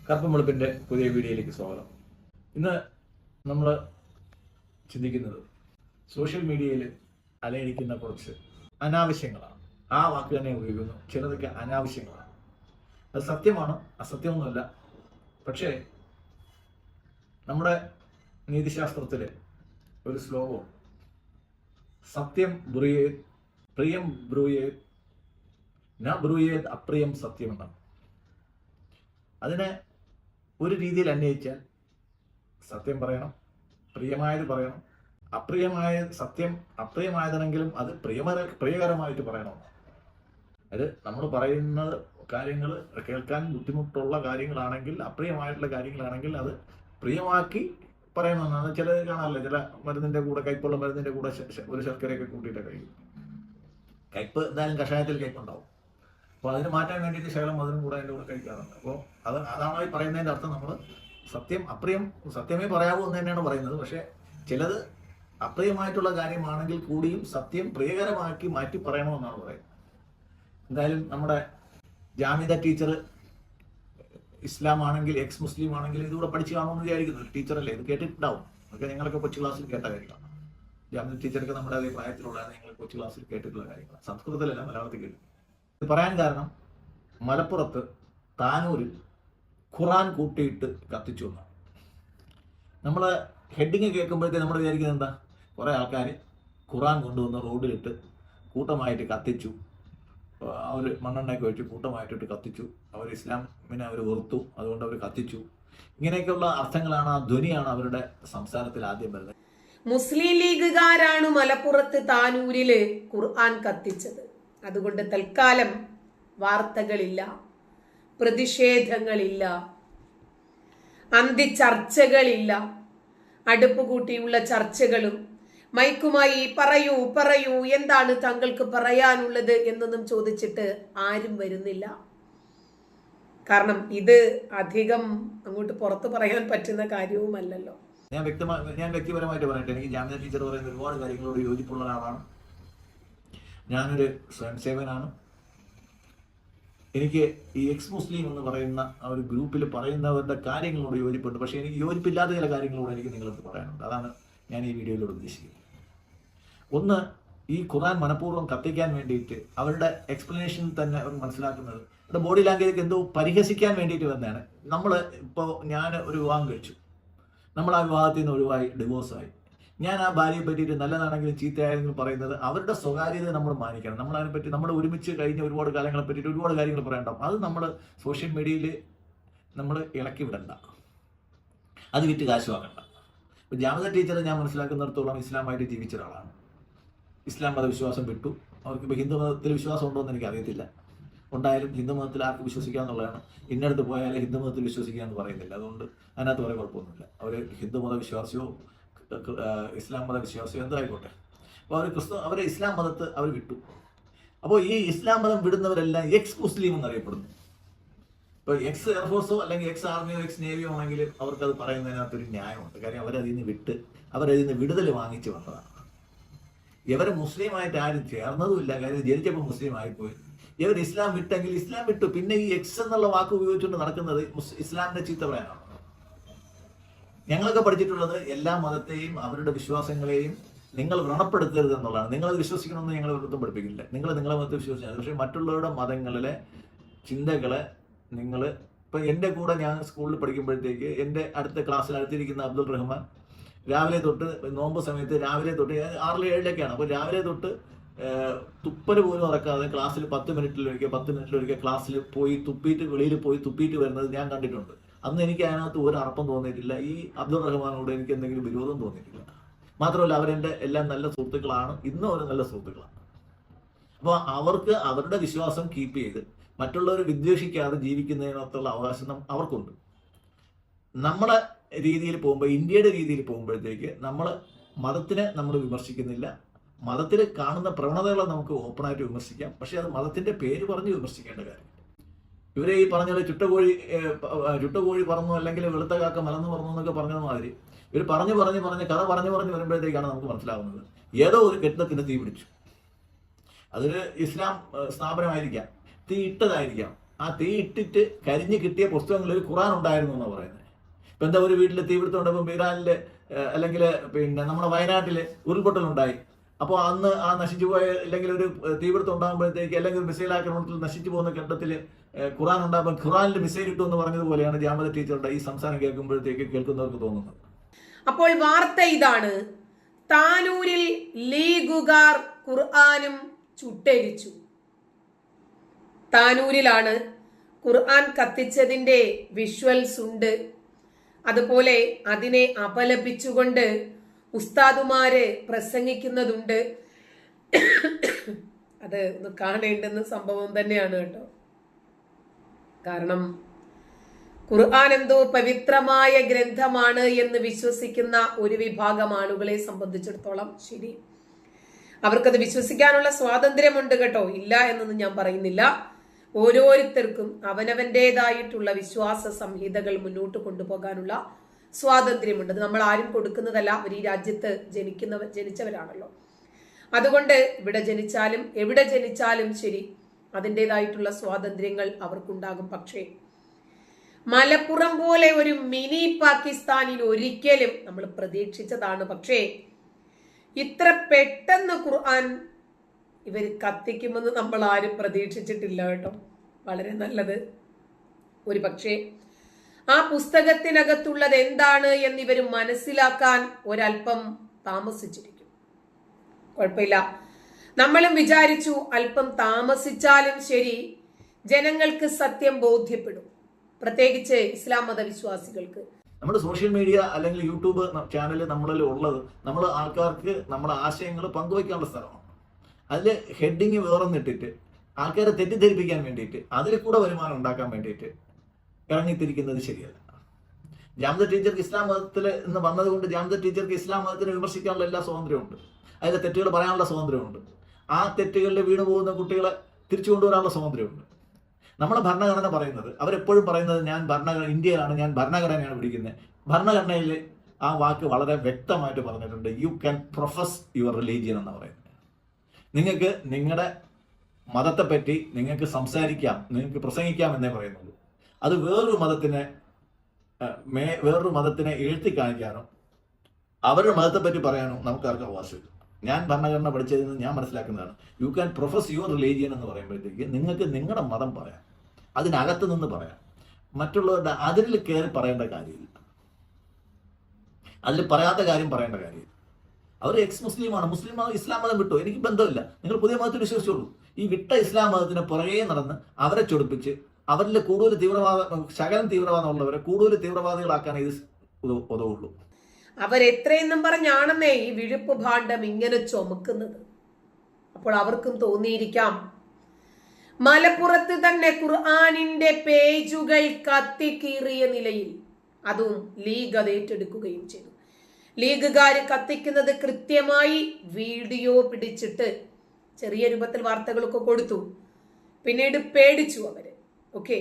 കറുപ്പും വെളുപ്പിൻ്റെ പുതിയ വീഡിയോയിലേക്ക് സ്വാഗതം. ഇന്ന് നമ്മൾ ചിന്തിക്കുന്നത് സോഷ്യൽ മീഡിയയിൽ അലയടിക്കുന്ന കുറച്ച് അനാവശ്യങ്ങളാണ്. ആ വാക്ക് തന്നെ ഉപയോഗിക്കുന്നു. ചിലതൊക്കെ അനാവശ്യങ്ങളാണ്. അത് സത്യമാണ്, അസത്യമൊന്നുമല്ല. പക്ഷേ നമ്മുടെ നീതിശാസ്ത്രത്തിൽ ഒരു ശ്ലോകം, സത്യം ബ്രൂയേത് പ്രിയം ബ്രൂയേത് ന ബ്രൂയേത് അപ്രിയം സത്യം എന്നാണ്. അതിനെ ഒരു രീതിയിൽ അന്വയിച്ചാൽ സത്യം പറയണം, പ്രിയമായത് പറയണം, സത്യം അപ്രിയമായതാണെങ്കിലും അത് പ്രിയകരമായിട്ട് പറയണം. അത് നമ്മൾ പറയുന്ന കാര്യങ്ങൾ കേൾക്കാൻ ബുദ്ധിമുട്ടുള്ള കാര്യങ്ങളാണെങ്കിൽ, അപ്രിയമായിട്ടുള്ള കാര്യങ്ങളാണെങ്കിൽ അത് പ്രിയമാക്കി പറയണമെന്നാണ്. ചിലത് കാണാമല്ലോ, ചില മരുന്നിൻ്റെ കൂടെ, കയ്പുള്ള മരുന്നിൻ്റെ കൂടെ ഒരു ശർക്കരയൊക്കെ കൂട്ടിയിട്ട് കഴിക്കും. കയ്പ് എന്തായാലും കഷായത്തിൽ കയ്പുണ്ടാവും. അപ്പോൾ അതിന് മാറ്റാൻ വേണ്ടിയിട്ട് ശകലം അതിനും കൂടെ അതിൻ്റെ കൂടെ കഴിക്കാറുണ്ട്. അപ്പോൾ അതാണ് ഈ പറയുന്നതിൻ്റെ അർത്ഥം. നമ്മൾ സത്യമേ പറയാവൂ എന്ന് തന്നെയാണ് പറയുന്നത്. പക്ഷേ ചിലത് അപ്രിയമായിട്ടുള്ള കാര്യമാണെങ്കിൽ കൂടിയും സത്യം പ്രിയകരമാക്കി മാറ്റി പറയണമെന്നാണ് പറയുന്നത്. എന്തായാലും നമ്മുടെ ജാമിദ ടീച്ചർ ഇസ്ലാം ആണെങ്കിൽ, എക്സ് മുസ്ലിം ആണെങ്കിൽ ഇതുകൂടെ പഠിച്ചു കാണുമെന്ന് വിചാരിക്കുന്നു. ടീച്ചറല്ലേ, ഇത് കേട്ടിട്ടുണ്ടാവും. അതൊക്കെ ഞങ്ങളൊക്കെ കൊച്ചു ക്ലാസ്സിൽ കേട്ട കാര്യങ്ങളാണ്. ജാമിദ ടീച്ചറൊക്കെ നമ്മുടെ അതേ പ്രായത്തിലുള്ളതാണ്. ഞങ്ങൾ കൊച്ചു ക്ലാസ്സിൽ കേട്ടിട്ടുള്ള കാര്യങ്ങൾ. സംസ്കൃതത്തിലല്ല, മലയാളത്തിൽ കേട്ടു. ഇത് പറയാൻ കാരണം, മലപ്പുറത്ത് താനൂരിൽ ഖുറാൻ കൂട്ടിയിട്ട് കത്തിച്ചു എന്നാണ്. നമ്മൾ ഹെഡിങ് കേൾക്കുമ്പോഴത്തേക്ക് നമ്മൾ വിചാരിക്കുന്നത് എന്താ, കുറേ ആൾക്കാർ ഖുറാൻ കൊണ്ടുവന്ന് റോഡിലിട്ട് കൂട്ടമായിട്ട് കത്തിച്ചു. അവർ മണ്ണെണ്ണയൊക്കെ വെച്ച് കൂട്ടമായിട്ടിട്ട് കത്തിച്ചു. അവർ ഇസ്ലാമിനെ അവർ വെറുത്തു, അതുകൊണ്ട് അവർ കത്തിച്ചു. ഇങ്ങനെയൊക്കെയുള്ള അർത്ഥങ്ങളാണ്, ആ ധ്വനിയാണ് അവരുടെ സംസാരത്തിൽ ആദ്യം വരുന്നത്. മുസ്ലിം ലീഗുകാരാണ് മലപ്പുറത്ത് താനൂരില് ഖുർആൻ കത്തിച്ചത്. അതുകൊണ്ട് തൽക്കാലം വാർത്തകളില്ല, പ്രതിഷേധങ്ങളില്ല, അന്തിചർച്ചകളില്ല. അടുപ്പ് കൂട്ടിയുള്ള ചർച്ചകളും മൈക്കുമായി പറയൂ എന്താണ് താങ്കൾക്ക് പറയാനുള്ളത് എന്നൊന്നും ചോദിച്ചിട്ട് ആരും വരുന്നില്ല. കാരണം ഇത് അധികം അങ്ങോട്ട് പുറത്ത് പറയാൻ പറ്റുന്ന കാര്യവുമല്ലല്ലോ. ഞാൻ വ്യക്തിപരമായിട്ട് പറയട്ടെ, എനിക്ക് ജാമിദ ടീച്ചർ പറയുന്ന ഒരുപാട് കാര്യങ്ങളോട് യോജിപ്പുള്ള ഒരാളാണ്. ഞാനൊരു സ്വയം സേവനാണ്. എനിക്ക് ഈ എക്സ് മുസ്ലിം എന്ന് പറയുന്ന ആ ഒരു ഗ്രൂപ്പിൽ പറയുന്നവരുടെ കാര്യങ്ങളോട് യോജിപ്പുണ്ട്. പക്ഷേ എനിക്ക് യോജിപ്പില്ലാത്ത ചില കാര്യങ്ങളോട് എനിക്ക് നിങ്ങളടുത്ത് പറയാനുണ്ട്. അതാണ് ഞാൻ ഈ വീഡിയോയിലൂടെ ഉദ്ദേശിക്കുന്നത്. ഒന്ന്, ഈ ഖുർആൻ മനഃപൂർവ്വം കത്തിക്കാൻ വേണ്ടിയിട്ട് അവരുടെ എക്സ്പ്ലനേഷൻ തന്നെ അവർ മനസ്സിലാക്കുന്നത് അവരുടെ ബോഡി ലാംഗ്വേജ് എന്തോ പരിഹസിക്കാൻ വേണ്ടിയിട്ട് വന്നതാണ്. ഞാൻ ഒരു വിവാഹം കഴിച്ചു, നമ്മൾ ആ വിവാഹത്തിൽ നിന്ന് ഒഴിവായി, ഡിവോഴ്സായി. ഞാൻ ആ ഭാര്യയെ പറ്റിയിട്ട് നല്ലതാണെങ്കിലും ചീത്തയായെങ്കിലും പറയുന്നത് അവരുടെ സ്വകാര്യത നമ്മൾ മാനിക്കണം. നമ്മൾ അതിനെപ്പറ്റി, നമ്മൾ ഒരുമിച്ച് കഴിഞ്ഞ ഒരുപാട് കാലങ്ങളെ പറ്റിയിട്ട് ഒരുപാട് കാര്യങ്ങൾ പറയണ്ടാവും. അത് നമ്മൾ സോഷ്യൽ മീഡിയയിൽ നമ്മൾ ഇളക്കി വിടണ്ട, അത് വിറ്റ് കാശുവാക്കണ്ട. ഇപ്പോൾ ജാമിദ ടീച്ചർ ഞാൻ മനസ്സിലാക്കുന്നിടത്തോളം ഇസ്ലാമായിട്ട് ജീവിച്ച ഒരാളാണ്. ഇസ്ലാം മതവിശ്വാസം വിട്ടു. അവർക്കിപ്പോൾ ഹിന്ദു മതത്തിൽ വിശ്വാസം ഉണ്ടോ എന്ന് എനിക്ക് അറിയത്തില്ല. ഉണ്ടായാലും ഹിന്ദു മതത്തിൽ ആർക്ക് വിശ്വസിക്കുക എന്നുള്ളതാണ്. ഇന്നടത്ത് പോയാലും ഹിന്ദു മതത്തിൽ വിശ്വസിക്കുക എന്ന് പറയുന്നില്ല. അതുകൊണ്ട് അതിനകത്ത് വളരെ കുഴപ്പമൊന്നുമില്ല. അവർ ഹിന്ദു മതവിശ്വാസിയോ ഇസ്ലാം മതവിശ്വാസിയോ എന്തായിക്കോട്ടെ. അപ്പോൾ അവർ ഇസ്ലാം മതത്തെ അവർ വിട്ടു. അപ്പോൾ ഈ ഇസ്ലാം മതം വിടുന്നവരെല്ലാം എക്സ് മുസ്ലിം എന്നറിയപ്പെടുന്നു. ഇപ്പോൾ എക്സ് എയർഫോഴ്സോ അല്ലെങ്കിൽ എക്സ് ആർമിയോ എക്സ് നേവിയോ ആണെങ്കിൽ അവർക്കത് പറയുന്നതിനകത്തൊരു ന്യായമുണ്ട്. കാര്യം അവരതിൽ നിന്ന് വിടുതൽ വാങ്ങിച്ചു വന്നതാണ്. ഇവർ മുസ്ലിമായിട്ട് ആരും ചേർന്നതുമില്ല. കാര്യം ജനിച്ചപ്പോൾ മുസ്ലിം ആയിപ്പോയി. ഇവർ ഇസ്ലാം വിട്ടെങ്കിൽ ഇസ്ലാം വിട്ടു. പിന്നെ ഈ എക്സ് എന്നുള്ള വാക്ക് ഉപയോഗിച്ചുകൊണ്ട് നടക്കുന്നത് ഇസ്ലാമിന്റെ ചീത്ത പറയാനാണ്. ഞങ്ങളൊക്കെ പഠിച്ചിട്ടുള്ളത് എല്ലാ മതത്തെയും അവരുടെ വിശ്വാസങ്ങളെയും നിങ്ങൾ വ്രണപ്പെടുത്തരുത് എന്നുള്ളതാണ്. നിങ്ങളത് വിശ്വസിക്കണമെന്ന് ഞങ്ങൾ ഒരിടത്തും പഠിപ്പിക്കില്ല. നിങ്ങളെ മതത്തെ വിശ്വസിക്കുന്നത്. പക്ഷേ മറ്റുള്ളവരുടെ മതങ്ങളിലെ ചിന്തകളെ ഇപ്പം എൻ്റെ കൂടെ ഞാൻ സ്കൂളിൽ പഠിക്കുമ്പോഴത്തേക്ക് എൻ്റെ അടുത്തിരിക്കുന്ന അബ്ദുൾ റഹ്മാൻ രാവിലെ തൊട്ട്, നോമ്പ് സമയത്ത് രാവിലെ തൊട്ട് 6 7 അപ്പോൾ രാവിലെ തൊട്ട് തുപ്പൽ പോലും ഇറക്കാതെ ക്ലാസ്സിൽ 10 മിനിറ്റിലൊരിക്കൽ ക്ലാസ്സിൽ പോയി തുപ്പിയിട്ട്, വെളിയിൽ പോയി തുപ്പിയിട്ട് വരുന്നത് ഞാൻ കണ്ടിട്ടുണ്ട്. അന്ന് എനിക്ക് അതിനകത്ത് ഒരു അർപ്പം തോന്നിയിട്ടില്ല. ഈ അബ്ദുൾ റഹ്മാനോട് എനിക്ക് എന്തെങ്കിലും വിരോധം തോന്നിയിട്ടില്ല. മാത്രമല്ല അവരെൻ്റെ എല്ലാം നല്ല സുഹൃത്തുക്കളാണ്, ഇന്നും അവർ നല്ല സുഹൃത്തുക്കളാണ്. അപ്പോൾ അവർക്ക് അവരുടെ വിശ്വാസം കീപ്പ് ചെയ്ത് മറ്റുള്ളവർ വിദ്വേഷിക്കാതെ ജീവിക്കുന്നതിനകത്തുള്ള അവകാശം അവർക്കുണ്ട്. നമ്മുടെ രീതിയിൽ പോകുമ്പോൾ, ഇന്ത്യയുടെ രീതിയിൽ പോകുമ്പോഴത്തേക്ക് നമ്മൾ മതത്തിനെ നമ്മൾ വിമർശിക്കുന്നില്ല. മതത്തിൽ കാണുന്ന പ്രവണതകളെ നമുക്ക് ഓപ്പണായിട്ട് വിമർശിക്കാം. പക്ഷേ അത് മതത്തിൻ്റെ പേര് പറഞ്ഞ് വിമർശിക്കേണ്ട കാര്യം. ഇവരെ ഈ പറഞ്ഞത് ചുട്ടകോഴി പറന്നു, അല്ലെങ്കിൽ വെളുത്ത കാക്ക മലന്ന് പറന്നു എന്നൊക്കെ പറഞ്ഞത് മാതിരി ഇവർ കഥ പറഞ്ഞു വരുമ്പോഴത്തേക്കാണ് നമുക്ക് മനസ്സിലാവുന്നത് ഏതോ ഒരു കെട്ടിടത്തിന് തീ പിടിച്ചു. അതൊരു ഇസ്ലാം സ്ഥാപനമായിരിക്കാം, തീ ഇട്ടതായിരിക്കാം. ആ തീ ഇട്ടിട്ട് കരിഞ്ഞ് കിട്ടിയ പുസ്തകങ്ങളിൽ ഖുറാൻ ഉണ്ടായിരുന്നു എന്നാണ് പറയുന്നത്. ഇപ്പം എന്താ, ഒരു വീട്ടിൽ തീപിടുത്തം ഉണ്ടാകുമ്പോൾ ഇറാനിൽ അല്ലെങ്കിൽ പിന്നെ നമ്മുടെ വയനാട്ടിൽ ഉരുൾപൊട്ടലുണ്ടായി. അപ്പോൾ അന്ന് ആ നശിച്ചു പോയ, അല്ലെങ്കിൽ ഒരു തീപിടുത്തം ഉണ്ടാകുമ്പോഴത്തേക്ക്, അല്ലെങ്കിൽ ഒരു മിസൈൽ ആക്രമണത്തിൽ നശിച്ചു പോകുന്ന ഘട്ടത്തിൽ ഖുറാൻ ഉണ്ടാകുമ്പോൾ ഖുറാനിൽ മിസൈൽ ഇട്ടു എന്ന് പറഞ്ഞതുപോലെയാണ് ജാമത ടീച്ചറുടെ ഈ സംസാരം കേൾക്കുന്നവർക്ക് തോന്നുന്നത്. അപ്പോൾ വാർത്ത ഇതാണ്: താനൂരിൽ ലീഗുകാർ ഖുർആനും ചുട്ടെരിച്ചു. താനൂരിലാണ് ഖുർആൻ കത്തിച്ചതിന്റെ വിഷ്വൽസ് ഉണ്ട്. അതുപോലെ അതിനെ അപലപിച്ചുകൊണ്ട് ഉസ്താദുമാര് പ്രസംഗിക്കുന്നതുണ്ട്. അത് ഒന്ന് കാണേണ്ടുന്ന സംഭവം തന്നെയാണ് കേട്ടോ. കാരണം ഖുർആൻ എന്തോ പവിത്രമായ ഗ്രന്ഥമാണ് എന്ന് വിശ്വസിക്കുന്ന ഒരു വിഭാഗം ആളുകളെ സംബന്ധിച്ചിടത്തോളം ശരി, അവർക്കത് വിശ്വസിക്കാനുള്ള സ്വാതന്ത്ര്യമുണ്ട് കേട്ടോ, ഇല്ല എന്നൊന്നും ഞാൻ പറയുന്നില്ല. ഓരോരുത്തർക്കും അവനവന്റേതായിട്ടുള്ള വിശ്വാസ സംഹിതകൾ മുന്നോട്ട് കൊണ്ടുപോകാനുള്ള സ്വാതന്ത്ര്യമുണ്ട്. അത് നമ്മൾ ആരും കൊടുക്കുന്നതല്ല. അവർ ഈ രാജ്യത്ത് ജനിച്ചവരാണല്ലോ. അതുകൊണ്ട് ഇവിടെ ജനിച്ചാലും എവിടെ ജനിച്ചാലും ശരി, അതിൻ്റെതായിട്ടുള്ള സ്വാതന്ത്ര്യങ്ങൾ അവർക്കുണ്ടാകും. പക്ഷേ മലപ്പുറം പോലെ ഒരു മിനി പാകിസ്ഥാനിൽ ഒരിക്കലും നമ്മൾ പ്രതീക്ഷിച്ചതാണ്. പക്ഷേ ഇത്ര പെട്ടെന്ന് ഖുർആൻ ഇവർ കത്തിക്കുമെന്ന് നമ്മൾ ആരും പ്രതീക്ഷിച്ചിട്ടില്ല കേട്ടോ. വളരെ നല്ലത്. ഒരു പക്ഷേ ആ പുസ്തകത്തിനകത്തുള്ളത് എന്താണ് എന്ന് ഇവർ മനസ്സിലാക്കാൻ ഒരല്പം താമസിച്ചിരിക്കും. കുഴപ്പമില്ല, നമ്മളും വിചാരിച്ചു അല്പം താമസിച്ചാലും ശരി ജനങ്ങൾക്ക് സത്യം ബോധ്യപ്പെടും, പ്രത്യേകിച്ച് ഇസ്ലാം മതവിശ്വാസികൾക്ക്. നമ്മുടെ സോഷ്യൽ മീഡിയ അല്ലെങ്കിൽ യൂട്യൂബ് ചാനൽ നമ്മളിൽ ഉള്ളത് നമ്മൾ ആൾക്കാർക്ക് നമ്മുടെ ആശയങ്ങൾ പങ്കുവയ്ക്കാനുള്ള സ്ഥലമാണ്. അതിൽ ഹെഡിങ് വേറൊന്നിട്ടിട്ട് ആൾക്കാരെ തെറ്റിദ്ധരിപ്പിക്കാൻ വേണ്ടിയിട്ട് അതിൽ കൂടെ വരുമാനം ഉണ്ടാക്കാൻ വേണ്ടിയിട്ട് ഇറങ്ങിത്തിരിക്കുന്നത് ശരിയല്ല. ജാമത ടീച്ചർക്ക് ഇസ്ലാം മതത്തിൽ നിന്ന് വന്നതുകൊണ്ട് ജാമത ടീച്ചർക്ക് ഇസ്ലാം മതത്തിനെ വിമർശിക്കാനുള്ള എല്ലാ സ്വാതന്ത്ര്യമുണ്ട്, അതിലെ തെറ്റുകൾ പറയാനുള്ള സ്വാതന്ത്ര്യമുണ്ട്, ആ തെറ്റുകളിൽ വീണു പോകുന്ന കുട്ടികളെ തിരിച്ചു കൊണ്ടുവരാനുള്ള സ്വാതന്ത്ര്യമുണ്ട്. നമ്മുടെ ഭരണഘടന പറയുന്നത്, അവരെപ്പോഴും പറയുന്നത് ഇന്ത്യയിലാണ്, ഞാൻ ഭരണഘടനയാണ് പിടിക്കുന്നത്. ഭരണഘടനയിൽ ആ വാക്ക് വളരെ വ്യക്തമായിട്ട് പറഞ്ഞിട്ടുണ്ട്, U can profess your religion എന്ന് പറയുന്നത്. നിങ്ങൾക്ക് നിങ്ങളുടെ മതത്തെപ്പറ്റി നിങ്ങൾക്ക് സംസാരിക്കാം, നിങ്ങൾക്ക് പ്രസംഗിക്കാം എന്നേ പറയുന്നുള്ളൂ. അത് വേറൊരു മതത്തിനെ എഴുത്തി കാണിക്കാനോ അവരുടെ മതത്തെപ്പറ്റി പറയാനോ നമുക്കാർക്കും അവകാശമില്ല. ഞാൻ ഭരണഘടന പഠിച്ചതിൽ നിന്ന് ഞാൻ മനസ്സിലാക്കുന്നതാണ്, you can profess your religion എന്ന് പറയുമ്പോഴത്തേക്ക് നിങ്ങൾക്ക് നിങ്ങളുടെ മതം പറയാം, അതിനകത്ത് നിന്ന് പറയാം. മറ്റുള്ളവരുടെ അതിൽ കയറി പറയേണ്ട കാര്യമില്ല, അതിൽ പറയാത്ത കാര്യം പറയേണ്ട കാര്യമില്ല. അവർ എക്സ് മുസ്ലിമാണ്, മുസ്ലിം മതം ഇസ്ലാം മതം വിട്ടു, എനിക്ക് ബന്ധമില്ല, നിങ്ങൾ പുതിയ മതത്തിൽ വിശ്വസിച്ചോളൂ. ഈ വിട്ട ഇസ്ലാം മതത്തിന് പുറകെ നടന്ന് അവരെ ചൊടിപ്പിച്ച് അവരിൽ കൂടുതൽ ശകലം തീവ്രവാദം ഉള്ളവരെ കൂടുതൽ തീവ്രവാദികളാക്കാൻ ഇത് ഉതവുള്ളൂ. അവരെത്രയെന്നും പറഞ്ഞാണെന്നേ ഈ വിഴുപ്പ് ഭാണ്ഡം ഇങ്ങനെ ചുമക്കുന്നത്. അപ്പോൾ അവർക്കും തോന്നിയിരിക്കാം, മലപ്പുറത്ത് തന്നെ ഖുർആനിന്റെ പേജുകൾ കത്തിക്കീറിയ നിലയിൽ, അതും ലീഗ് അത് ഏറ്റെടുക്കുകയും ചെയ്തു. ലീഗുകാർ കത്തിക്കുന്നത് കൃത്യമായി വീഡിയോ പിടിച്ചിട്ട് ചെറിയ രൂപത്തിൽ വാർത്തകളൊക്കെ കൊടുത്തു. പിന്നീട് പേടിച്ചു അവര്. ഓക്കെ,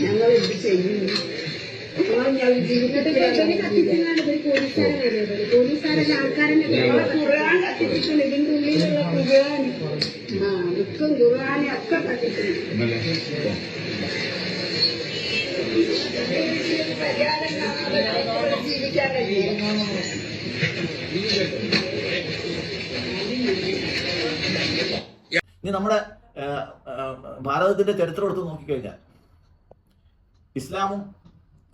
ഞങ്ങൾ എന്ത് ചെയ്യും? പോലീസുകാരുടെ ആൾക്കാരെന്നെ ഖുർആൻ കത്തിച്ചിട്ടുണ്ട്. ഇതിന്റെ ഉള്ളിലുള്ള ഖുർആൻ ബുക്കും ഖുർആനും ഒക്കെ കത്തിക്കുന്നു. ജീവിക്കാൻ കഴിയും. ഇനി നമ്മുടെ ഭാരതത്തിന്റെ ചരിത്രം എടുത്ത് നോക്കിക്കഴിഞ്ഞാൽ ഇസ്ലാമും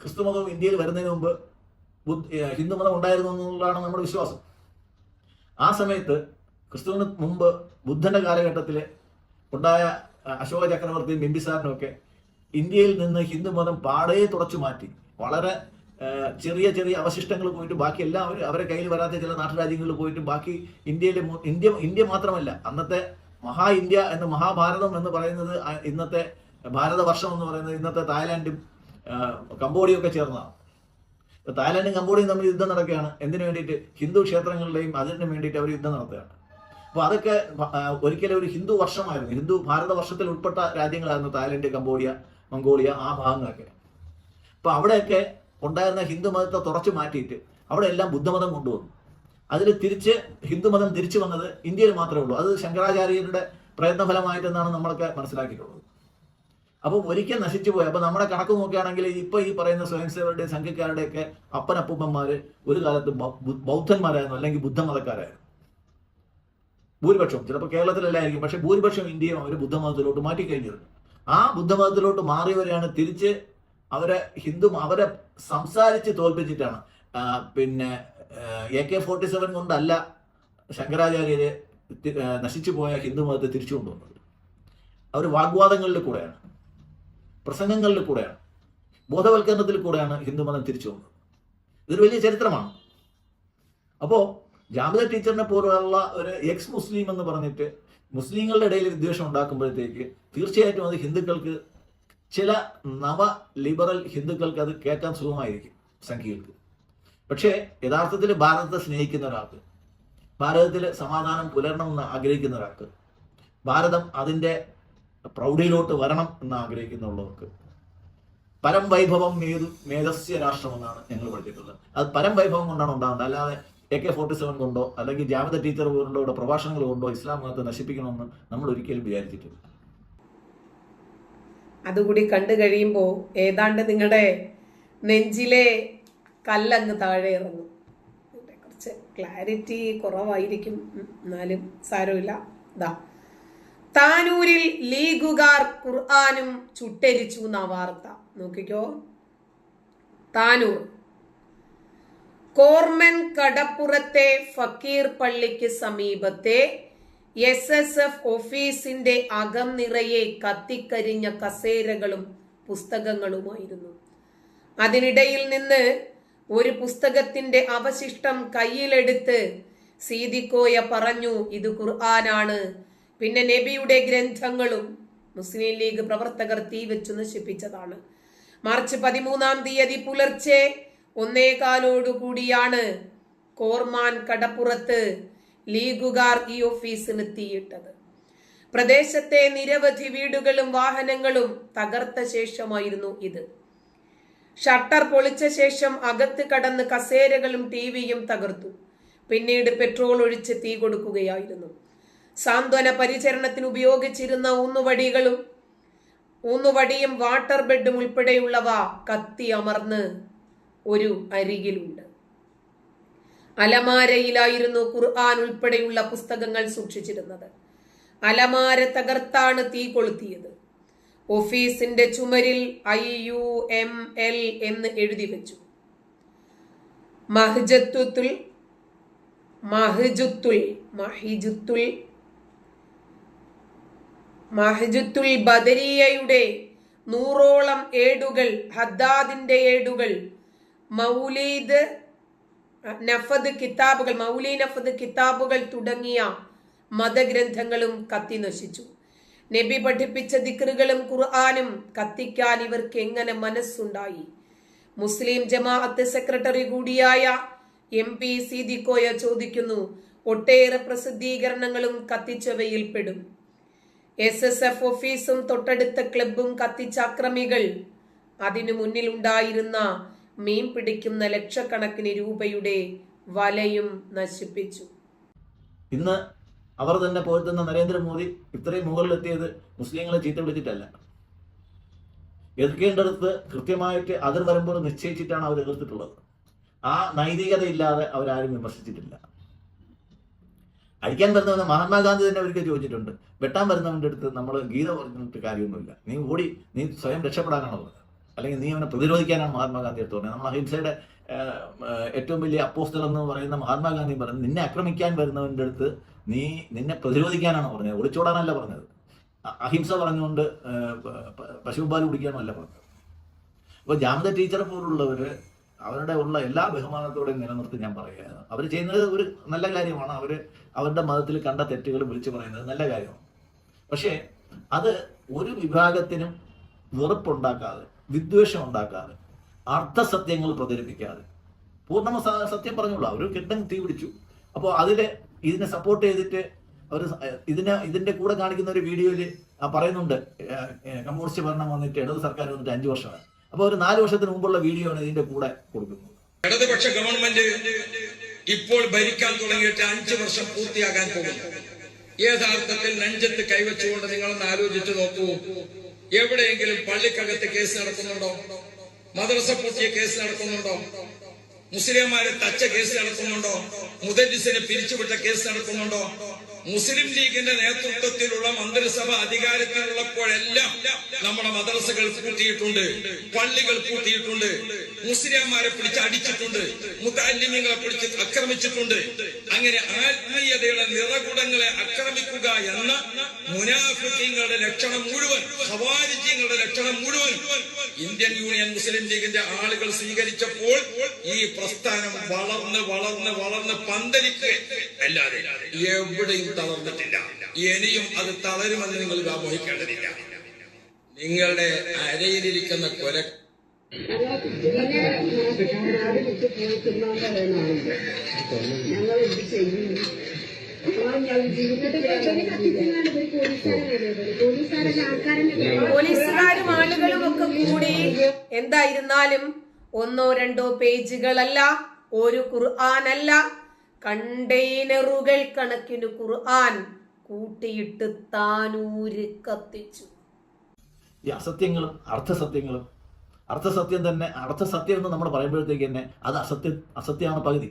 ക്രിസ്തുമതവും ഇന്ത്യയിൽ വരുന്നതിന് മുമ്പ് ഹിന്ദുമതം ഉണ്ടായിരുന്നു എന്നുള്ളതാണ് നമ്മുടെ വിശ്വാസം. ആ സമയത്ത് ക്രിസ്തുവിന് മുമ്പ് ബുദ്ധന്റെ കാലഘട്ടത്തിൽ ഉണ്ടായ അശോക ചക്രവർത്തിയും ബിംബിസാറിനും ഒക്കെ ഇന്ത്യയിൽ നിന്ന് ഹിന്ദുമതം പാടേ തുടച്ചു മാറ്റി. വളരെ ചെറിയ ചെറിയ അവശിഷ്ടങ്ങൾ പോയിട്ട് ബാക്കി എല്ലാവരും അവരെ കയ്യിൽ വരാത്ത ചില നാട്ടുരാജ്യങ്ങളിൽ പോയിട്ട് ബാക്കി ഇന്ത്യ മാത്രമല്ല, അന്നത്തെ മഹാ ഇന്ത്യ എന്ന് മഹാഭാരതം എന്ന് പറയുന്നത്, ഇന്നത്തെ ഭാരതവർഷം എന്ന് പറയുന്നത് ഇന്നത്തെ തായ്ലാൻഡും കംബോഡിയും ഒക്കെ ചേർന്നതാണ്. തായ്ലാൻഡും കംബോഡിയും തമ്മിൽ യുദ്ധം നടക്കുകയാണ്. എന്തിനു വേണ്ടിയിട്ട്? ഹിന്ദു ക്ഷേത്രങ്ങളുടെയും അതിനു വേണ്ടിയിട്ട് അവർ യുദ്ധം നടത്തുകയാണ്. അപ്പോൾ അതൊക്കെ ഒരിക്കലും ഒരു ഹിന്ദു വർഷമായിരുന്നു, ഹിന്ദു ഭാരതവർഷത്തിൽ ഉൾപ്പെട്ട രാജ്യങ്ങളായിരുന്നു തായ്ലൻഡ്, കംബോഡിയ, മംഗോളിയ, ആ ഭാഗങ്ങളൊക്കെ. അപ്പോൾ അവിടെയൊക്കെ ഉണ്ടായിരുന്ന ഹിന്ദു മതത്തെ തുറച്ചു മാറ്റിയിട്ട് അവിടെ എല്ലാം ബുദ്ധമതം കൊണ്ടുവന്നു. അതിൽ തിരിച്ച് ഹിന്ദുമതം തിരിച്ചു വന്നത് ഇന്ത്യയിൽ മാത്രമേ ഉള്ളൂ. അത് ശങ്കരാചാര്യരുടെ പ്രയത്നഫലമായിട്ടെന്നാണ് നമ്മളൊക്കെ മനസ്സിലാക്കിയിട്ടുള്ളത്. അപ്പോൾ ഒരിക്കൽ നശിച്ചു പോയി. അപ്പോൾ നമ്മുടെ കണക്ക് നോക്കുകയാണെങ്കിൽ ഇപ്പോൾ ഈ പറയുന്ന സ്വയംസേവരുടെയും സംഘക്കാരുടെയൊക്കെ അപ്പനപ്പൂപ്പന്മാര് ഒരു കാലത്ത് ബൗദ്ധന്മാരായിരുന്നു, അല്ലെങ്കിൽ ബുദ്ധമതക്കാരായിരുന്നു. ഭൂരിപക്ഷം, ചിലപ്പോൾ കേരളത്തിലല്ലായിരിക്കും, പക്ഷെ ഭൂരിപക്ഷം ഇന്ത്യയും അവർ ബുദ്ധമതത്തിലോട്ട് മാറ്റിക്കഴിഞ്ഞിരുന്നു. ആ ബുദ്ധമതത്തിലോട്ട് മാറിയവരെയാണ് തിരിച്ച് അവരെ അവരെ സംസാരിച്ച് തോൽപ്പിച്ചിട്ടാണ് പിന്നെ AK-47 കൊണ്ടല്ല ശങ്കരാചാര്യര് നശിച്ചു പോയ ഹിന്ദുമതത്തെ തിരിച്ചു കൊണ്ടുവന്നത്. അവർ വാഗ്വാദങ്ങളിൽ കൂടെയാണ്, പ്രസംഗങ്ങളിൽ കൂടെയാണ്, ബോധവൽക്കരണത്തിൽ കൂടെയാണ് ഹിന്ദുമതം തിരിച്ചു വന്നത്. ഇതൊരു വലിയ ചരിത്രമാണ്. അപ്പോൾ ജാമിദ ടീച്ചറിനെ പോലുള്ള ഒരു എക്സ് മുസ്ലിം എന്ന് പറഞ്ഞിട്ട് മുസ്ലിങ്ങളുടെ ഇടയിൽ വിദ്വേഷം ഉണ്ടാക്കുമ്പോഴത്തേക്ക് തീർച്ചയായിട്ടും അത് ഹിന്ദുക്കൾക്ക്, ചില നവ ലിബറൽ ഹിന്ദുക്കൾക്ക് അത് കേൾക്കാൻ സുഖമായിരിക്കും, സംഖ്യകൾക്ക്. പക്ഷേ യഥാർത്ഥത്തിൽ ഭാരതത്തെ സ്നേഹിക്കുന്ന ഒരാൾക്ക്, ഭാരതത്തിൽ സമാധാനം പുലരണമെന്ന് ആഗ്രഹിക്കുന്ന ഒരാൾക്ക്, ഭാരതം അതിൻ്റെ പ്രൗഢിയിലോട്ട് വരണം എന്ന് ആഗ്രഹിക്കുന്നുള്ളവർക്ക് പരം വൈഭവം മേധസ്യ രാഷ്ട്രമെന്നാണ് ഞങ്ങൾ പഠിച്ചിട്ടുള്ളത്. അത് പരം വൈഭവം കൊണ്ടാണ് ഉണ്ടാകുന്നത്, അല്ലാതെ AK-47 കൊണ്ടോ അല്ലെങ്കിൽ ജാമിദ ടീച്ചർ പോലുള്ള പ്രഭാഷണങ്ങൾ കൊണ്ടോ ഇസ്ലാം മതത്തെ നശിപ്പിക്കണമെന്ന് നമ്മൾ ഒരിക്കലും വിചാരിച്ചിട്ടില്ല. അതുകൂടി കണ്ടു കഴിയുമ്പോൾ ഏതാണ്ട് നിങ്ങളുടെ നെഞ്ചിലെ കല്ലങ്ങ് താഴെ ഇറങ്ങും. കുറച്ച് ക്ലാരിറ്റി കുറവായിരിക്കും, എന്നാലും സാരമില്ല. താനൂരിൽ ലീഗുകാർ ഖുർആനും ചുട്ടരിച്ചു എന്ന വാർത്ത നോക്കിക്കോ. താനൂർ കോർമൻ കടപ്പുറത്തെ ഫക്കീർ പള്ളിക്ക് സമീപത്തെ SSF ഓഫീസിന്റെ അകം നിറയെ കത്തിക്കരിഞ്ഞ കസേരകളും പുസ്തകങ്ങളുമായിരുന്നു. അതിനിടയിൽ നിന്ന് ഒരു പുസ്തകത്തിന്റെ അവശിഷ്ടം കയ്യിലെടുത്ത് സീദിക്കോയ പറഞ്ഞു, ഇത് ഖുർആനാണ്. പിന്നെ നബിയുടെ ഗ്രന്ഥങ്ങളും മുസ്ലിം ലീഗ് പ്രവർത്തകർ തീവെച്ചു നശിപ്പിച്ചതാണ്. മാർച്ച് 13 പുലർച്ചെ 1:15 കോർമാൻ കടപ്പുറത്ത് ലീഗുകാർ ഈ ഓഫീസിന് തീയിട്ടത്. പ്രദേശത്തെ നിരവധി വീടുകളും വാഹനങ്ങളും തകർത്ത ശേഷമായിരുന്നു ഇത്. ഷട്ടർ പൊളിച്ച ശേഷം അകത്ത് കടന്ന് കസേരകളും ടിവിയും തകർത്തു. പിന്നീട് പെട്രോൾ ഒഴിച്ച് തീ കൊടുക്കുകയായിരുന്നു. സാന്ത്വന പരിചരണത്തിന് ഉപയോഗിച്ചിരുന്ന ഊന്നുവടിയും വാട്ടർ ബെഡും ഉൾപ്പെടെയുള്ളവ കത്തി അമർന്ന് ഒരു അരികിലുണ്ട്. അലമാരയിലായിരുന്നു ഖുർആൻ ഉൾപ്പെടെയുള്ള പുസ്തകങ്ങൾ സൂക്ഷിച്ചിരുന്നത്. അലമാര തകർത്താണ് തീ കൊളുത്തിയത്. ഓഫീസിന്റെ ചുമരിൽ IUML എന്ന് എഴുതി വെച്ചു. മഹ്ജത്തുൽ ബദരിയയുടെ 100ഓളം ഏടുകൾ, ഹദ്ദാദിന്റെ ഏടുകൾ, മൗലി നഫദ് കിതാബുകൾ തുടങ്ങിയ മതഗ്രന്ഥങ്ങളും കത്തി നശിച്ചു. നബി പഠിപ്പിച്ച ദിക്റുകളും ഖുർആനും കത്തിക്കാൻ ഇവർക്ക് എങ്ങനെ മനസ്സുണ്ടായി? മുസ്ലിം ജമാഅത്ത് സെക്രട്ടറി കൂടിയായ MP സീദിക്കോയ ചോദിക്കുന്നു. ഒട്ടേറെ പ്രസിദ്ധീകരണങ്ങളും കത്തിച്ചവയിൽ പെടും. SSF ഓഫീസും തൊട്ടടുത്ത ക്ലബും കത്തിച്ച അക്രമികൾ അതിനു മുന്നിലുണ്ടായിരുന്ന മീൻ പിടിക്കുന്ന ലക്ഷക്കണക്കിന് രൂപയുടെ വലയും നശിപ്പിച്ചു. ഇന്ന് അവർ തന്നെ പോഴ്ത്തുന്ന നരേന്ദ്രമോദി ഇത്രയും മുകളിലെത്തിയത് മുസ്ലിങ്ങളെ ചീത്ത വിളിച്ചിട്ടല്ല. എതിർക്കേണ്ടടുത്ത് കൃത്യമായിട്ട് അതിർവരമ്പുകൾ നിശ്ചയിച്ചിട്ടാണ് അവർ എതിർത്തിട്ടുള്ളത്. ആ നൈതികത ഇല്ലാതെ അവരാരും വിമർശിച്ചിട്ടില്ല. അടിക്കാൻ വരുന്നവനെ മഹാത്മാഗാന്ധി തന്നെ ഒരിക്കൽ ചോദിച്ചിട്ടുണ്ട്, വെട്ടാൻ വരുന്നവൻ്റെ അടുത്ത് നമ്മൾ ഗീത പറഞ്ഞിട്ട് കാര്യമൊന്നുമില്ല, നീ സ്വയം രക്ഷപ്പെടാനാണ് പറഞ്ഞത്, അല്ലെങ്കിൽ നീ അവനെ പ്രതിരോധിക്കാനാണ് മഹാത്മാഗാന്ധി എടുത്ത് പറഞ്ഞത്. നമ്മൾ അഹിംസയുടെ ഏറ്റവും വലിയ അപ്പോസ്തലൻ എന്ന് പറയുന്ന മഹാത്മാഗാന്ധി പറഞ്ഞു, നിന്നെ ആക്രമിക്കാൻ വരുന്നവൻ്റെ അടുത്ത് നിന്നെ പ്രതിരോധിക്കാനാണ് പറഞ്ഞത്, ഒളിച്ചോടാനല്ല പറഞ്ഞത്. അഹിംസ പറഞ്ഞുകൊണ്ട് പശുപാൽ കുടിക്കാനല്ല പറഞ്ഞത്. അപ്പോൾ ജാമിദ ടീച്ചറെ പോലുള്ളവർ അവരുടെ ഉള്ള എല്ലാ ബഹുമാനത്തോടെയും നിലനിർത്തി ഞാൻ പറയുകയാണ്. അവർ ചെയ്യുന്നത് ഒരു നല്ല കാര്യമാണ്. അവരുടെ മതത്തിൽ കണ്ട തെറ്റുകൾ വിളിച്ചു പറയുന്നത് നല്ല കാര്യമാണ്. പക്ഷേ അത് ഒരു വിഭാഗത്തിനും വെറുപ്പുണ്ടാക്കാതെ, വിദ്വേഷം ഉണ്ടാക്കാതെ, അർത്ഥസത്യങ്ങൾ പ്രചരിപ്പിക്കാതെ പൂർണ്ണ സത്യം പറഞ്ഞോളൂ. അവർ കെട്ടൻ തീ പിടിച്ചു. അപ്പോൾ ഇതിനെ സപ്പോർട്ട് ചെയ്തിട്ട് അവർ ഇതിന്റെ കൂടെ കാണിക്കുന്ന ഒരു വീഡിയോയിൽ പറയുന്നുണ്ട്, കമ്മ്യൂണിസ്റ്റ് ഭരണം വന്നിട്ട് ഇടത് സർക്കാർ വന്നിട്ട് 5 വർഷമായി. അപ്പോൾ ഒരു 4 വർഷത്തിന് മുമ്പുള്ള വീഡിയോ ആണ് ഇതിന്റെ കൂടെ കൊടുക്കുന്നത്. ഇടതുപക്ഷ ഗവൺമെന്റ് ഇപ്പോൾ ഭരിക്കാൻ തുടങ്ങിയിട്ട് 5 വർഷം പൂർത്തിയാകാൻ പോകുന്നു. യഥാർത്ഥത്തിൽ നെഞ്ചത്ത് കൈവച്ചുകൊണ്ട് നിങ്ങളൊന്ന് ആലോചിച്ചു നോക്കൂ. എവിടെയെങ്കിലും പള്ളിക്കകത്ത് കേസ് നടക്കുന്നുണ്ടോ? മദ്രസ പൂട്ടിയ കേസ് നടക്കുന്നുണ്ടോ? മുസ്ലിംമാരെ തച്ച കേസ് നടക്കുന്നുണ്ടോ? മുദരിസിനെ പിരിച്ചുവിട്ട കേസ് നടക്കുന്നുണ്ടോ? മുസ്ലിം ലീഗിന്റെ നേതൃത്വത്തിലുള്ള മന്ത്രിസഭ അധികാരത്തിലുള്ളപ്പോഴെല്ലാം നമ്മുടെ മദ്രസകൾ പൂട്ടിയിട്ടുണ്ട്, പള്ളികൾ പൂട്ടിയിട്ടുണ്ട്, മുസ്ലിംമാരെ പിടിച്ച് അടിച്ചിട്ടുണ്ട്, മുതഅല്ലിമീങ്ങളെ പിടിച്ച് ആക്രമിച്ചിട്ടുണ്ട്. അങ്ങനെ ആത്മീയതയുടെ നിറകുടങ്ങളെ ആക്രമിക്കുക എന്ന മുനാഫിഖീങ്ങളുടെ ലക്ഷണം മുഴുവൻ, ഖവാരിജീങ്ങളുടെ ലക്ഷണം മുഴുവൻ ഇന്ത്യൻ യൂണിയൻ മുസ്ലിം ലീഗിന്റെ ആളുകൾ സ്വീകരിച്ചപ്പോൾ ഈ പ്രസ്ഥാനം വളർന്ന് പന്തലിക്കുക അല്ലാതെ എവിടെയും തളർന്നിട്ടില്ല. ഇനിയും അത് തളരുമെന്ന് നിങ്ങൾ വ്യാമോഹിക്കേണ്ടതില്ല. നിങ്ങളുടെ അരയിലിരിക്കുന്ന കൊല ഇങ്ങനെ നാട് വിട്ട് പോയിട്ടുള്ളവരാണ് ഞങ്ങൾ എന്ത് ചെയ്യും? പോലീസുകാരും ആളുകളും ഒക്കെ കൂടി എന്തായിരുന്നാലും 1-2 പേജുകളല്ല, ഒരു ഖുർആനല്ല, കണ്ടെയ്നറുകൾ കണക്കിന് ഖുർആൻ കൂട്ടിയിട്ട് താനൂര് കത്തിച്ചു. ഈ അസത്യങ്ങളും അർത്ഥസത്യം തന്നെ അർത്ഥസത്യം എന്ന് നമ്മൾ പറയുമ്പോഴത്തേക്ക് തന്നെ അത് അസത്യമാണ് പകുതി.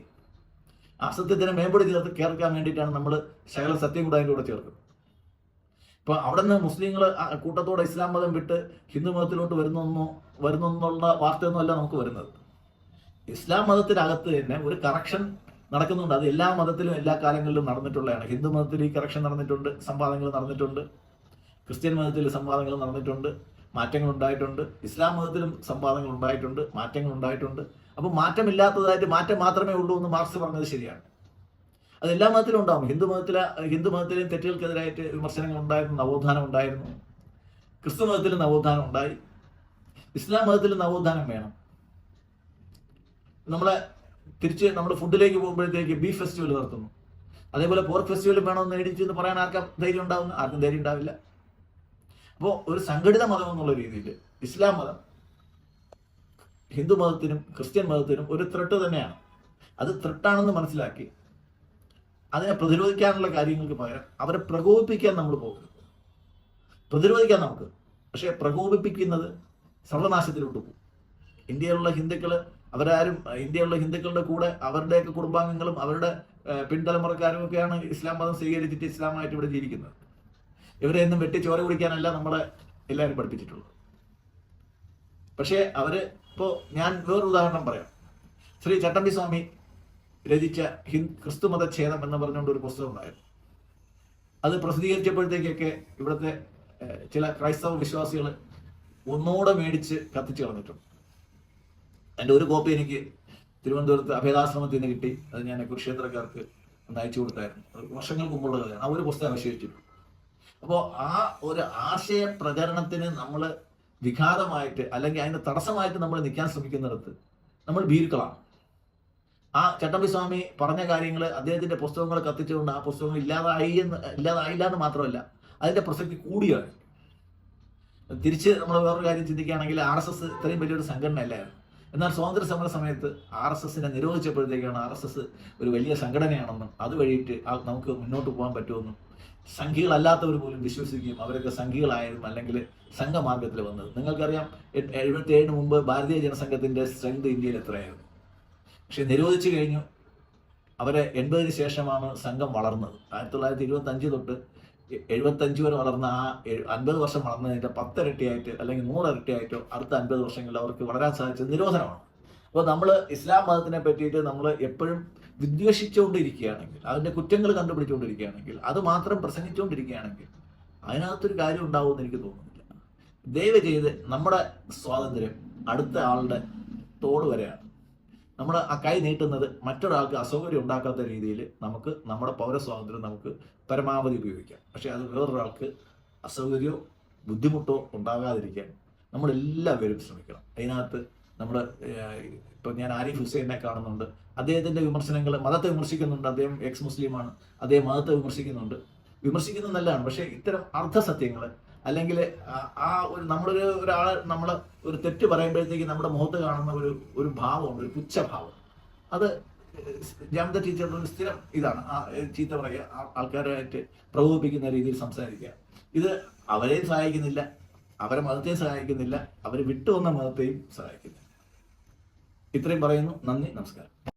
ആ സത്യത്തിനെ മേമ്പടി ചേർക്കാൻ വേണ്ടിയിട്ടാണ് നമ്മൾ ശകല സത്യം കൂടെ അതിൻ്റെ കൂടെ ചേർക്കുന്നത്. ഇപ്പൊ അവിടെ നിന്ന് മുസ്ലിങ്ങൾ കൂട്ടത്തോടെ ഇസ്ലാം മതം വിട്ട് ഹിന്ദു മതത്തിലോട്ട് വരുന്നെന്നുള്ള വാർത്തയൊന്നുമല്ല നമുക്ക് വരുന്നത്. ഇസ്ലാം മതത്തിനകത്ത് തന്നെ ഒരു കറക്ഷൻ നടക്കുന്നുണ്ട്. അത് എല്ലാ മതത്തിലും എല്ലാ കാലങ്ങളിലും നടന്നിട്ടുള്ളതാണ്. ഹിന്ദു മതത്തിൽ ഈ കറക്ഷൻ നടന്നിട്ടുണ്ട്, സംവാദങ്ങൾ നടന്നിട്ടുണ്ട്. ക്രിസ്ത്യൻ മതത്തിൽ സംവാദങ്ങൾ നടന്നിട്ടുണ്ട്, മാറ്റങ്ങൾ ഉണ്ടായിട്ടുണ്ട്. ഇസ്ലാം മതത്തിലും സംവാദങ്ങൾ ഉണ്ടായിട്ടുണ്ട്, മാറ്റങ്ങൾ ഉണ്ടായിട്ടുണ്ട്. അപ്പോൾ മാറ്റമില്ലാത്തതായിട്ട് മാറ്റം മാത്രമേ ഉള്ളൂ എന്ന് മാർക്സ് പറഞ്ഞത് ശരിയാണ്. അത് എല്ലാ മതത്തിലും ഉണ്ടാകും. ഹിന്ദു മതത്തിലെയും തെറ്റുകൾക്കെതിരായിട്ട് വിമർശനങ്ങൾ ഉണ്ടായിരുന്നു, നവോത്ഥാനം ഉണ്ടായിരുന്നു. ക്രിസ്തു മതത്തിലും നവോത്ഥാനം ഉണ്ടായി, ഇസ്ലാം മതത്തിലും നവോത്ഥാനം വേണം. തിരിച്ച് നമ്മൾ ഫുഡിലേക്ക് പോകുമ്പോഴത്തേക്ക് ബീഫ് ഫെസ്റ്റിവൽ നടത്തുന്നു, അതേപോലെ പോർക്ക് ഫെസ്റ്റിവലും വേണമെന്ന് മേടിച്ചെന്ന് പറയാൻ ആർക്കും ധൈര്യം ഉണ്ടാവുന്നു? ആർക്കും ധൈര്യം ഉണ്ടാവില്ല. അപ്പോൾ ഒരു സംഘടിത മതം എന്നുള്ള രീതിയിൽ ഇസ്ലാം മതം ഹിന്ദു മതത്തിനും ക്രിസ്ത്യൻ മതത്തിനും ഒരു ത്രെട്ട് തന്നെയാണ്. അത് ത്രെട്ടാണെന്ന് മനസ്സിലാക്കി അതിനെ പ്രതിരോധിക്കാനുള്ള കാര്യങ്ങൾക്ക് പകരം അവരെ പ്രകോപിപ്പിക്കാൻ നമ്മൾ പോകരുത്. പ്രതിരോധിക്കാൻ നമുക്ക്, പക്ഷേ പ്രകോപിപ്പിക്കുന്നത് സർവനാശത്തിലോട്ട് പോകും. ഇന്ത്യയിലുള്ള ഹിന്ദുക്കളുടെ കൂടെ അവരുടെയൊക്കെ കുടുംബാംഗങ്ങളും അവരുടെ പിൻതലമുറക്കാരും ഒക്കെയാണ് ഇസ്ലാം മതം സ്വീകരിച്ചിട്ട് ഇസ്ലാമായിട്ട് ഇവിടെ ജീവിക്കുന്നത്. ഇവരെയൊന്നും വെട്ടി ചോര കുടിക്കാനല്ല നമ്മളെ എല്ലാവരും പഠിപ്പിച്ചിട്ടുള്ളത്. പക്ഷേ ഞാൻ വേറൊരു ഉദാഹരണം പറയാം. ശ്രീ ചട്ടമ്പി സ്വാമി രചിച്ച ക്രിസ്തുമതച്ഛേദം എന്ന് പറഞ്ഞുകൊണ്ട് ഒരു പുസ്തകം ഉണ്ടായിരുന്നു. അത് പ്രസിദ്ധീകരിച്ചപ്പോഴത്തേക്കൊക്കെ ഇവിടുത്തെ ചില ക്രൈസ്തവ വിശ്വാസികൾ ഒന്നുകൂടെ മേടിച്ച് കത്തിച്ചു കളഞ്ഞിട്ടുണ്ട്. എൻ്റെ ഒരു കോപ്പി എനിക്ക് തിരുവനന്തപുരത്ത് അഭേദാശ്രമത്തിൽ നിന്ന് കിട്ടി. അത് ഞാൻ കുരുക്ഷേത്രക്കാർക്ക് ഒന്ന് അയച്ചു കൊടുത്തായിരുന്നു. വർഷങ്ങൾക്ക് മുമ്പുള്ള കഥയാണ്. ആ ഒരു പുസ്തകം അവശേഷിച്ചിട്ടുണ്ട്. അപ്പോൾ ആ ഒരു ആശയ പ്രചരണത്തിന് നമ്മൾ വിഘാതമായിട്ട് അല്ലെങ്കിൽ അതിന് തടസ്സമായിട്ട് നമ്മൾ നിൽക്കാൻ ശ്രമിക്കുന്നിടത്ത് നമ്മൾ ഭീരുക്കളാണ്. ആ ചട്ടമ്പി സ്വാമി പറഞ്ഞ കാര്യങ്ങൾ, അദ്ദേഹത്തിന്റെ പുസ്തകങ്ങൾ കത്തിച്ചുകൊണ്ട് ആ പുസ്തകങ്ങൾ ഇല്ലാതായില്ല എന്ന് മാത്രമല്ല, അതിന്റെ പ്രസക്തി കൂടിയാണ്. തിരിച്ച് നമ്മൾ വേറൊരു കാര്യം ചിന്തിക്കുകയാണെങ്കിൽ RSS ഇത്രയും വലിയൊരു സംഘടനയല്ലായിരുന്നു. എന്നാൽ സ്വാതന്ത്ര്യ സമര സമയത്ത് RSSനെ നിരോധിച്ചപ്പോഴത്തേക്കാണ് RSS ഒരു വലിയ സംഘടനയാണെന്നും അതുവഴിയിട്ട് നമുക്ക് മുന്നോട്ട് പോകാൻ പറ്റുമെന്നും സംഘികളല്ലാത്തവർ പോലും വിശ്വസിക്കുകയും അവരൊക്കെ സംഘികളായിരുന്നു അല്ലെങ്കിൽ സംഘമാർഗത്തിൽ വന്നത്. നിങ്ങൾക്കറിയാം 77 മുമ്പ് ഭാരതീയ ജനസംഘത്തിന്റെ സ്ട്രെങ്ത് ഇന്ത്യയിൽ എത്രയായിരുന്നു. പക്ഷെ നിരോധിച്ചു കഴിഞ്ഞു. അവരെ 80-ന് ശേഷമാണ് സംഘം വളർന്നത്. 1925 തൊട്ട് 75 വരെ വളർന്ന ആ 50 വർഷം വളർന്നതിൻ്റെ 10 ഇരട്ടിയായിട്ട് അല്ലെങ്കിൽ 100 ഇരട്ടിയായിട്ടോ അടുത്ത 50 വർഷങ്ങളിൽ അവർക്ക് വളരാൻ സാധിച്ചത് നിരോധനമാണ്. അപ്പോൾ നമ്മൾ ഇസ്ലാം മതത്തിനെ പറ്റിയിട്ട് നമ്മൾ എപ്പോഴും വിദ്വേഷിച്ചുകൊണ്ടിരിക്കുകയാണെങ്കിൽ, അതിൻ്റെ കുറ്റങ്ങൾ കണ്ടുപിടിച്ചുകൊണ്ടിരിക്കുകയാണെങ്കിൽ, അത് മാത്രം പ്രസംഗിച്ചുകൊണ്ടിരിക്കുകയാണെങ്കിൽ അതിനകത്തൊരു കാര്യം ഉണ്ടാവുമെന്ന് എനിക്ക് തോന്നുന്നില്ല. ദയവ് ചെയ്ത് നമ്മുടെ സ്വാതന്ത്ര്യം അടുത്ത ആളുടെ തോട് വരെയാണ്. നമ്മൾ ആ കൈ നീട്ടുന്നത് മറ്റൊരാൾക്ക് അസൗകര്യം ഉണ്ടാക്കാത്ത രീതിയിൽ നമുക്ക് നമ്മുടെ പൗരസ്വാതന്ത്ര്യം നമുക്ക് പരമാവധി ഉപയോഗിക്കാം. പക്ഷേ അത് വേറൊരാൾക്ക് അസൗകര്യമോ ബുദ്ധിമുട്ടോ ഉണ്ടാകാതിരിക്കാൻ നമ്മളെല്ലാവരും ശ്രമിക്കണം. അതിനകത്ത് നമ്മൾ ഇപ്പം ഞാൻ ആരിഫ് ഹുസൈനെ കാണുന്നുണ്ട്. അദ്ദേഹത്തിൻ്റെ വിമർശനങ്ങൾ മതത്തെ വിമർശിക്കുന്നുണ്ട്. അദ്ദേഹം എക്സ് മുസ്ലിമാണ്, അദ്ദേഹം മതത്തെ വിമർശിക്കുന്നത് നല്ലതാണ്. പക്ഷേ ഇത്തരം അർദ്ധസത്യങ്ങൾ അല്ലെങ്കിൽ നമ്മൾ ഒരു തെറ്റ് പറയുമ്പോഴത്തേക്ക് നമ്മുടെ മുഖത്ത് കാണുന്ന ഒരു ഭാവമുണ്ട്, ഒരു പുച്ഛഭാവം. അത് ജാമിത ടീച്ചറുടെ ഒരു സ്ഥിരം ഇതാണ് ചീത്ത പറയുക, ആൾക്കാരായിട്ട് പ്രകോപിപ്പിക്കുന്ന രീതിയിൽ സംസാരിക്കുക. ഇത് അവരെയും സഹായിക്കുന്നില്ല, അവരെ മതത്തെയും സഹായിക്കുന്നില്ല, അവർ വിട്ടുവന്ന മതത്തെയും സഹായിക്കുന്നില്ല. ഇത്രയും പറയുന്നു. നന്ദി, നമസ്കാരം.